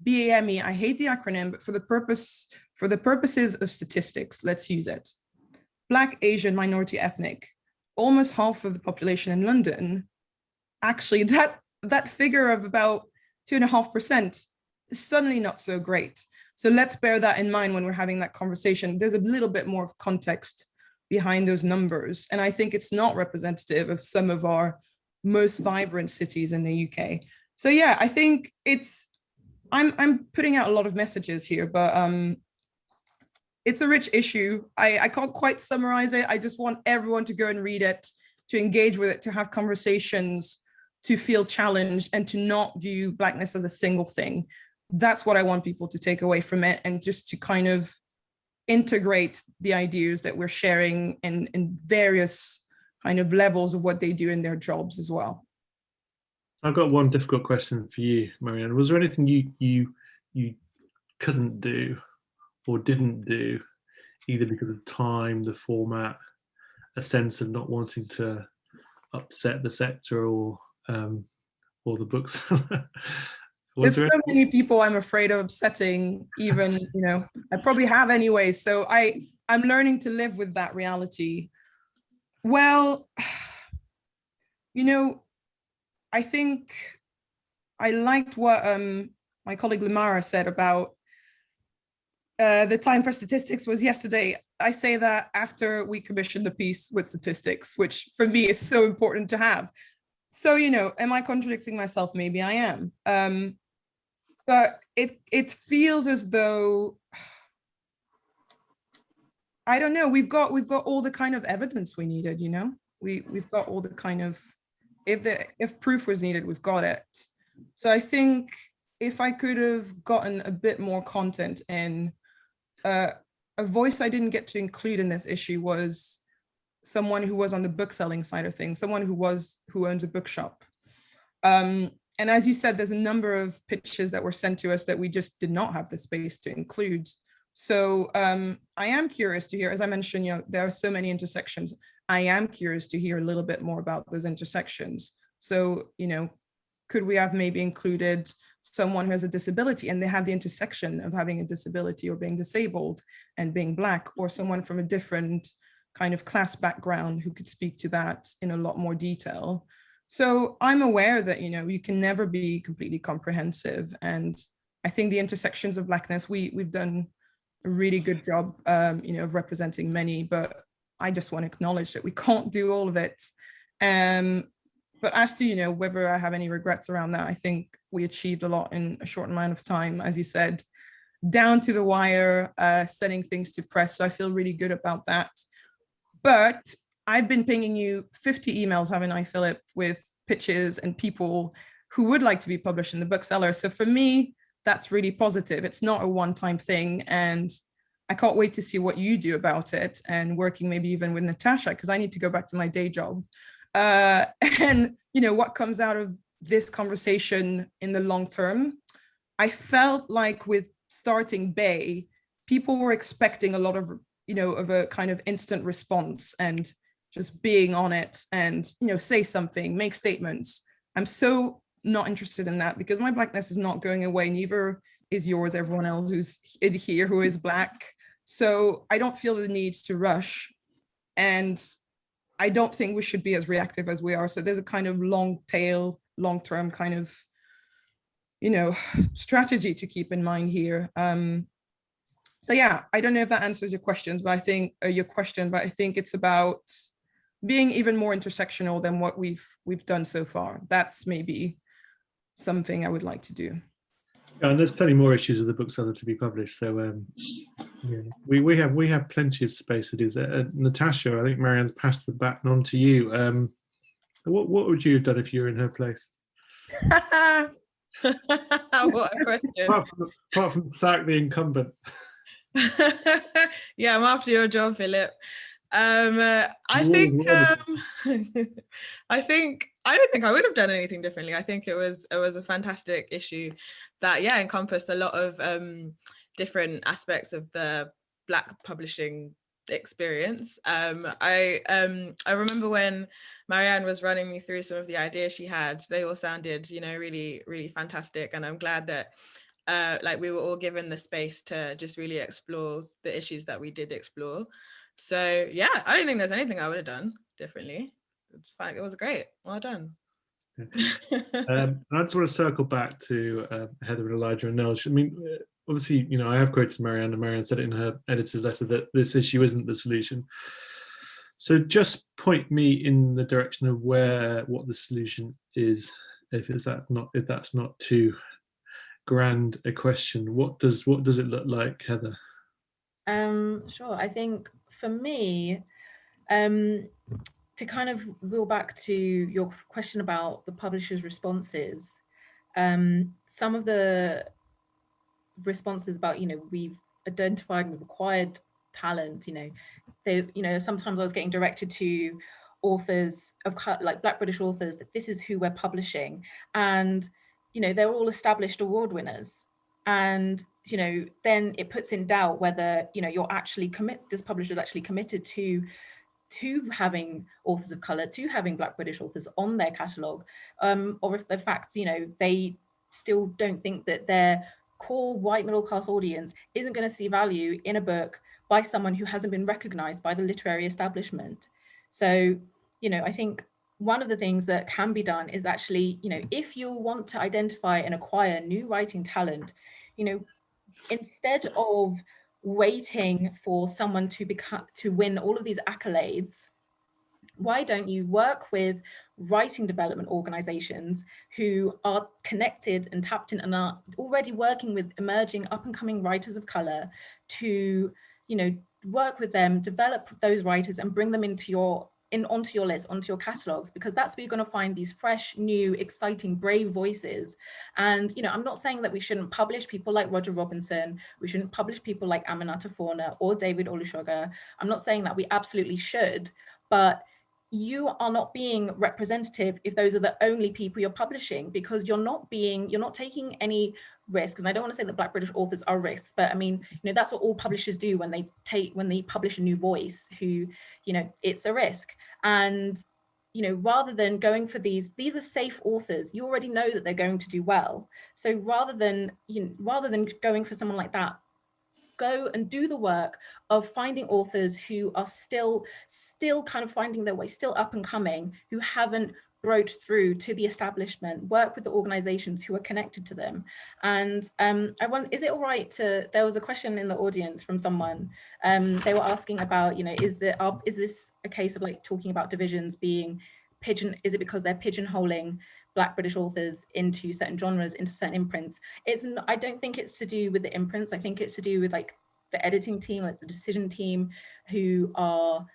BAME, I hate the acronym, but for the purposes of statistics, let's use it. Black, Asian, minority, ethnic, almost half of the population in London. Actually, that figure of about 2.5% is suddenly not so great. So let's bear that in mind when we're having that conversation. There's a little bit more of context behind those numbers. And I think it's not representative of some of our most vibrant cities in the UK. So yeah, I think I'm putting out a lot of messages here, but it's a rich issue. I can't quite summarize it. I just want everyone to go and read it, to engage with it, to have conversations, to feel challenged, and to not view Blackness as a single thing. That's what I want people to take away from it, and just to kind of integrate the ideas that we're sharing in various kind of levels of what they do in their jobs as well.
I've got one difficult question for you, Marianne. Was there anything you couldn't do or didn't do, either because of time, the format, a sense of not wanting to upset the sector or the bookseller?
There's so many people I'm afraid of upsetting, even, you know, I probably have anyway. So I'm learning to live with that reality. Well, you know, I think I liked what my colleague Limara said about the time for statistics was yesterday. I say that after we commissioned the piece with statistics, which for me is so important to have. So, you know, am I contradicting myself? Maybe I am. But it feels as though, I don't know, we've got all the kind of evidence we needed, you know? We've got all the kind of, if proof was needed, we've got it. So I think if I could have gotten a bit more content in, a voice I didn't get to include in this issue was someone who was on the book selling side of things, someone who owns a bookshop. And as you said, there's a number of pitches that were sent to us that we just did not have the space to include. So I am curious to hear, as I mentioned, you know, there are so many intersections. I am curious to hear a little bit more about those intersections. So, you know, could we have maybe included someone who has a disability and they have the intersection of having a disability or being disabled and being Black, or someone from a different kind of class background who could speak to that in a lot more detail. So I'm aware that, you know, you can never be completely comprehensive. And I think the intersections of Blackness, we've done a really good job, you know, of representing many, but I just want to acknowledge that we can't do all of it. But as to, you know, whether I have any regrets around that, I think we achieved a lot in a short amount of time, as you said, down to the wire, sending things to press. So I feel really good about that. But I've been pinging you 50 emails, haven't I, Philip, with pitches and people who would like to be published in the Bookseller. So for me, that's really positive. It's not a one-time thing. And I can't wait to see what you do about it, and working maybe even with Natasha, because I need to go back to my day job. And, you know, what comes out of this conversation in the long term. I felt like with starting BAE, people were expecting a lot of, you know, of a kind of instant response and just being on it and, you know, say something, make statements. I'm so not interested in that, because my Blackness is not going away. Neither is yours, everyone else who's in here who is Black. So I don't feel the need to rush. And I don't think we should be as reactive as we are. So there's a kind of long tail, long-term kind of, you know, strategy to keep in mind here. So yeah, I don't know if that answers your questions, but I think I think it's about being even more intersectional than what we've done so far. That's maybe something I would like to do.
Yeah, and there's plenty more issues of the Bookseller to be published. So yeah, we have plenty of space to do that. Natasha, I think Marianne's passed the baton on to you. What would you have done if you were in her place?
What a question.
Apart from sack the incumbent.
Yeah, I'm after your job, Philip. I don't think I would have done anything differently. I think it was a fantastic issue that, yeah, encompassed a lot of different aspects of the Black publishing experience. I remember when Marianne was running me through some of the ideas she had, they all sounded, you know, really, really fantastic. And I'm glad that like we were all given the space to just really explore the issues that we did explore. So yeah, I don't think there's anything I would have done differently. It's fine. It was great. Well done.
And I just want to circle back to Heather and Elijah and Nels. I mean, obviously, you know, I have quoted Marianne, and Marianne said it in her editor's letter that this issue isn't the solution. So just point me in the direction of what the solution is, if that's not too grand a question. What does it look like, Heather?
Sure. I think for me, to kind of reel back to your question about the publisher's responses, some of the responses about, you know, we've identified, we've acquired talent, you know, sometimes I was getting directed to authors of like Black British authors, that this is who we're publishing, and, you know, they're all established award winners. And then it puts in doubt whether, this publisher is actually committed to having authors of color, to having Black British authors on their catalogue, or if the fact, they still don't think that their core white middle class audience isn't going to see value in a book by someone who hasn't been recognized by the literary establishment. So, I think one of the things that can be done is actually, if you want to identify and acquire new writing talent, instead of waiting for someone to win all of these accolades, why don't you work with writing development organizations who are connected and tapped in and are already working with emerging up and coming writers of color to, work with them, develop those writers and bring them onto your list, onto your catalogs, because that's where you're going to find these fresh, new, exciting, brave voices. And, I'm not saying that we shouldn't publish people like Roger Robinson, we shouldn't publish people like Aminata Fauna or David Olusoga. I'm not saying that we absolutely should, but you are not being representative if those are the only people you're publishing, because you're not taking any risks. And I don't want to say that Black British authors are risks, but I mean, that's what all publishers do when they publish a new voice who, it's a risk. And, rather than going for these are safe authors, you already know that they're going to do well. So rather than going for someone like that, go and do the work of finding authors who are still kind of finding their way, still up and coming, who haven't broached through to the establishment. Work with the organizations who are connected to them. And is it all right there was a question in the audience from someone, they were asking about, is this a case of like talking about divisions being is it because they're pigeonholing Black British authors into certain genres, into certain imprints? I don't think it's to do with the imprints. I think it's to do with like the editing team, like the decision team, who are,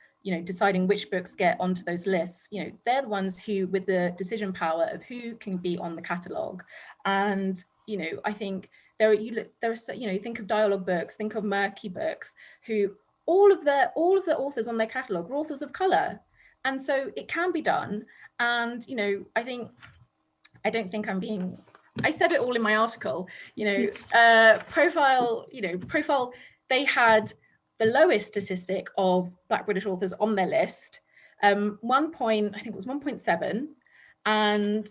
deciding which books get onto those lists. They're the ones who, with the decision power of who can be on the catalogue. And, I think think of dialogue books, think of murky books, who all of the authors on their catalogue were authors of color. And so it can be done. And, I don't think I said it all in my article, Profile, they had the lowest statistic of Black British authors on their list, I think it was 1.7. And,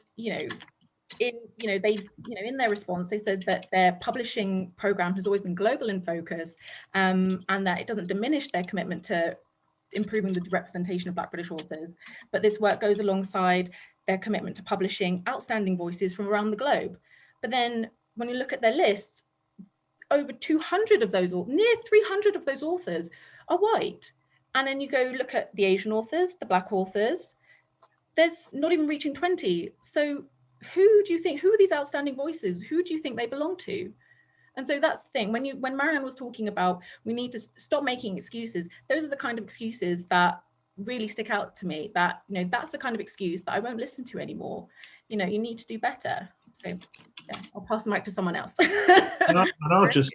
in their response, they said that their publishing program has always been global in focus, and that it doesn't diminish their commitment to improving the representation of Black British authors, but this work goes alongside their commitment to publishing outstanding voices from around the globe. But then when you look at their lists, over 200 of those, or near 300 of those authors are white. And then you go look at the Asian authors, the Black authors, there's not even reaching 20. So who are these outstanding voices? Who do you think they belong to? And so that's the thing, when Marianne was talking about, we need to stop making excuses, those are the kind of excuses that really stick out to me, that, that's the kind of excuse that I won't listen to anymore. You need to do better. So yeah, I'll pass the mic to someone else.
and I'll just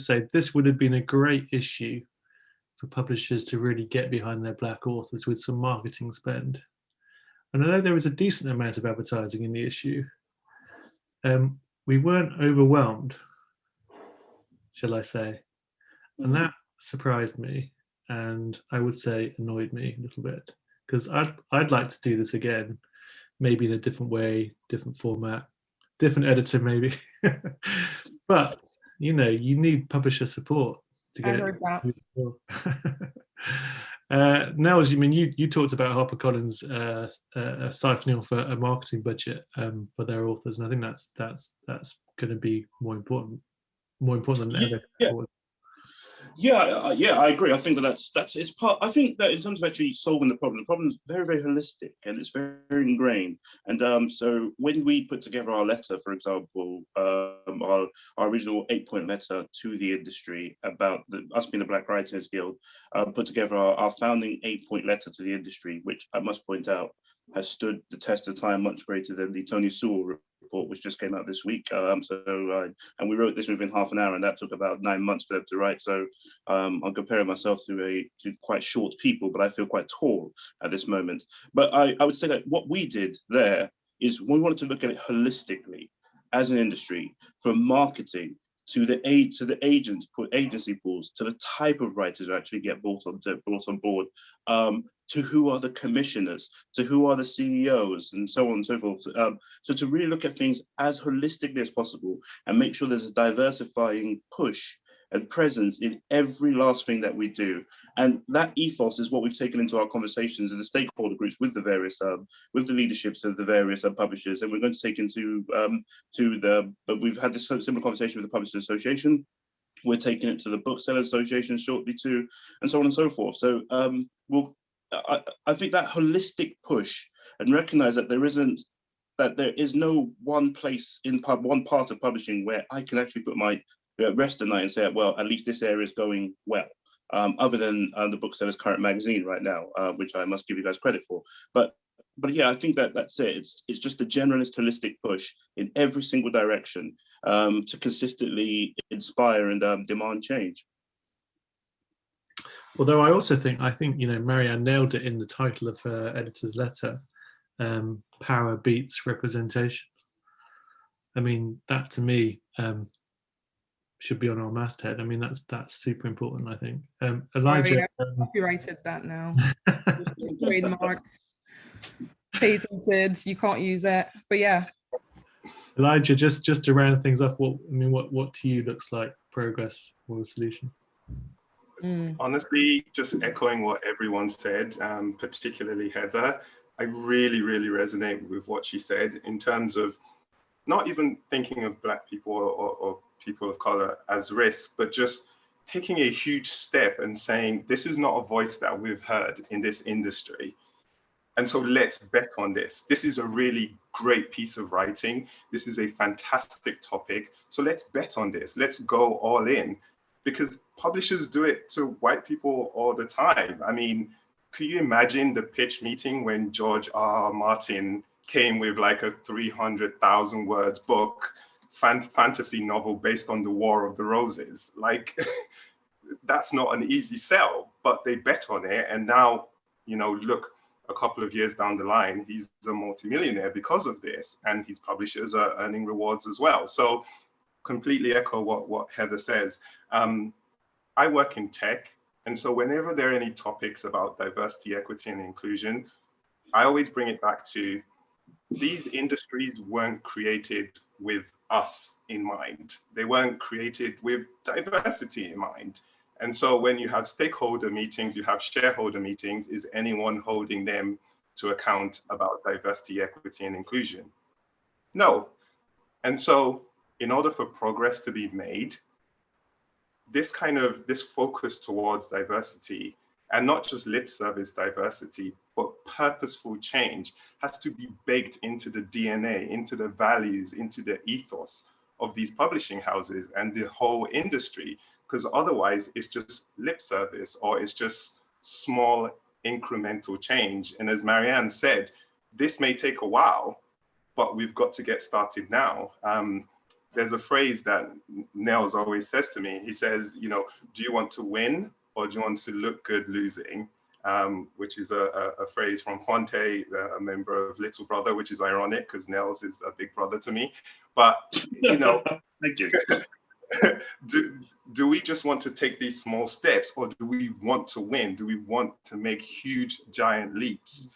say, this would have been a great issue for publishers to really get behind their Black authors with some marketing spend. And I know there was a decent amount of advertising in the issue. We weren't overwhelmed, shall I say. And that surprised me, and I would say annoyed me a little bit, because I'd like to do this again, maybe in a different way, different format, different editor maybe. But, you need publisher support to get
I heard
that. Nels, you talked about HarperCollins siphoning off a marketing budget for their authors, and I think that's going to be more important than ever.
Yeah, I agree. I think that's it's part. I think that in terms of actually solving the problem is very, very holistic and it's very, very ingrained. And so when we put together our letter, for example, our original 8-point letter to the industry about us being the Black Writers Guild, put together our founding 8-point letter to the industry, which I must point out has stood the test of time much greater than the Tony Sewell report, which just came out this week. And we wrote this within half an hour, and that took about 9 months for them to write. So I'm comparing myself to quite short people, but I feel quite tall at this moment. But I would say that what we did there is we wanted to look at it holistically as an industry, from marketing to the agents, agency pools, to the type of writers who actually get brought on board, to who are the commissioners, to who are the CEOs, and so on and so forth. So to really look at things as holistically as possible and make sure there's a diversifying push and presence in every last thing that we do. And that ethos is what we've taken into our conversations in the stakeholder groups with the various, with the leaderships of the various publishers. And we're going to take into, but we've had this similar conversation with the Publishers Association. We're taking it to the Bookseller Association shortly too, and so on and so forth. So I think that holistic push and recognize that there is no one place in one part of publishing where I can actually put my rest at night and say, well, at least this area is going well, other than the Bookseller's current magazine right now, which I must give you guys credit for. But yeah, I think that's it. It's just a generalist, holistic push in every single direction to consistently inspire and demand change.
Although I think Marianne nailed it in the title of her editor's letter. Power beats representation. I mean, that to me should be on our masthead. I mean, that's super important, I think. Elijah,
copyrighted that now. Trademarked, patented. You can't use it. But yeah,
Elijah, just to round things off, what to you looks like progress or a solution?
Honestly, just echoing what everyone said, particularly Heather, I really, really resonate with what she said in terms of not even thinking of Black people or people of color as risk, but just taking a huge step and saying, this is not a voice that we've heard in this industry. And so let's bet on this. This is a really great piece of writing. This is a fantastic topic. So let's bet on this. Let's go all in, because publishers do it to white people all the time. I mean, could you imagine the pitch meeting when George R. Martin came with like a 300,000 words book, fantasy novel based on the War of the Roses? Like, that's not an easy sell, but they bet on it. And now, look, a couple of years down the line, he's a multimillionaire because of this, and his publishers are earning rewards as well. So completely echo what Heather says. I work in tech, and so whenever there are any topics about diversity, equity, and inclusion, I always bring it back to these industries weren't created with us in mind. They weren't created with diversity in mind. And so when you have stakeholder meetings, you have shareholder meetings, is anyone holding them to account about diversity, equity, and inclusion? No. And so in order for progress to be made, this focus towards diversity, and not just lip service diversity, but purposeful change, has to be baked into the DNA, into the values, into the ethos of these publishing houses and the whole industry, because otherwise it's just lip service, or it's just small incremental change. And as Marianne said, this may take a while, but we've got to get started now. There's a phrase that Nels always says to me. He says, do you want to win or do you want to look good losing? Which is a phrase from Fonte, a member of Little Brother, which is ironic because Nels is a big brother to me. But,
Thank you.
do we just want to take these small steps, or do we want to win? Do we want to make huge, giant leaps?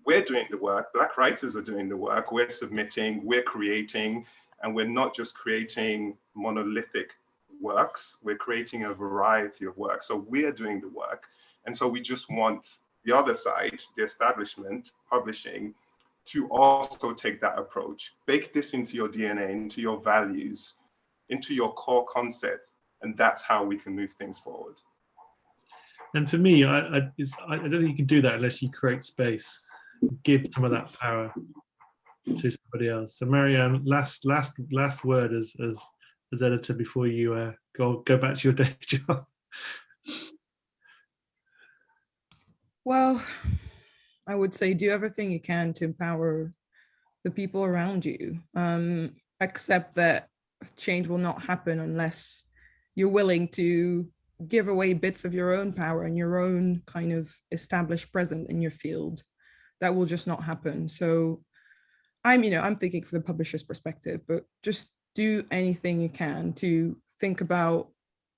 We're doing the work. Black writers are doing the work. We're submitting, we're creating, and we're not just creating monolithic works. We're creating a variety of work. So we're doing the work. And so we just want the other side, the establishment, publishing, to also take that approach. Bake this into your DNA, into your values, into your core concept, and that's how we can move things forward.
And for me, I don't think you can do that unless you create space, give some of that power to somebody else. So Marianne, last word as editor before you go back to your day job.
Well, I would say do everything you can to empower the people around you. Accept that change will not happen unless you're willing to give away bits of your own power and your own kind of established presence in your field. That will just not happen. So I'm thinking from the publisher's perspective, but just do anything you can to think about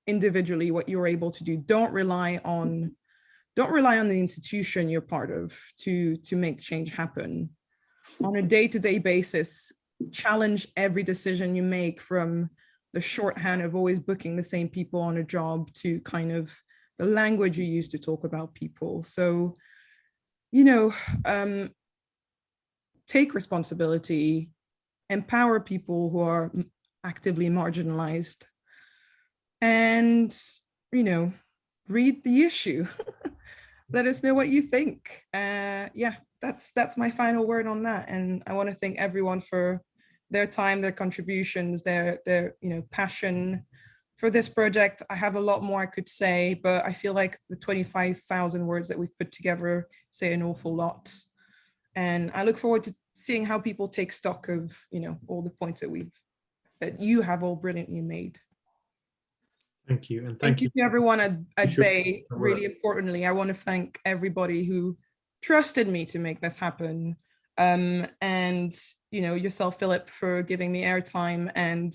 individually what you're able to do. Don't rely on the institution you're part of to make change happen. On a day-to-day basis, challenge every decision you make, from the shorthand of always booking the same people on a job to kind of the language you use to talk about people. So, you know, take responsibility, empower people who are actively marginalized, and, you know, read the issue. Let us know what you think. Yeah, that's my final word on that. And I want to thank everyone for their time, their contributions, their you know, passion for this project. I have a lot more I could say, but I feel like the 25,000 words that we've put together say an awful lot. And I look forward to seeing how people take stock of, you know, all the points that you have all brilliantly made.
Thank you. And
thank you to everyone at BAE.
Sure.
Really importantly, I want to thank everybody who trusted me to make this happen. And, you know, yourself, Philip, for giving me airtime and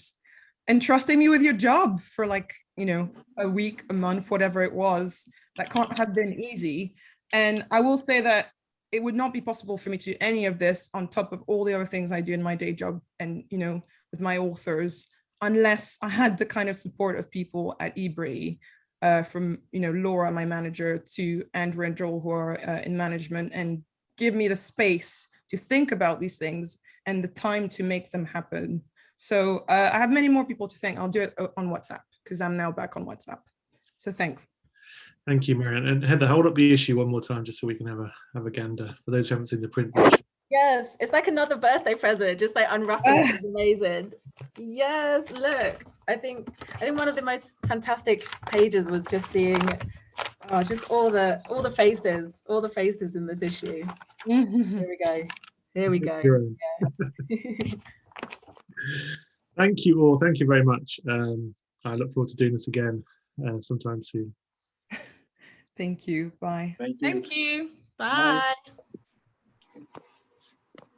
trusting me with your job for, like, you know, a week, a month, whatever it was. That can't have been easy. And I will say that it would not be possible for me to do any of this on top of all the other things I do in my day job and, you know, with my authors, unless I had the kind of support of people at BAE, from, you know, Laura, my manager, to Andrew and Joel, who are in management, and give me the space to think about these things and the time to make them happen. So I have many more people to thank. I'll do it on WhatsApp because I'm now back on WhatsApp. So thanks.
Thank you, Marianne. And Heather, hold up the issue one more time just so we can have a gander for those who haven't seen the print version.
Yes, it's like another birthday present, just like unwrapping it is amazing. Yes, look, I think one of the most fantastic pages was just seeing just all the faces in this issue. Here we go. Yeah.
Thank you all. Thank you very much. I look forward to doing this again sometime soon.
Thank you. Bye.
Thank you.
Thank you. Bye.
Bye.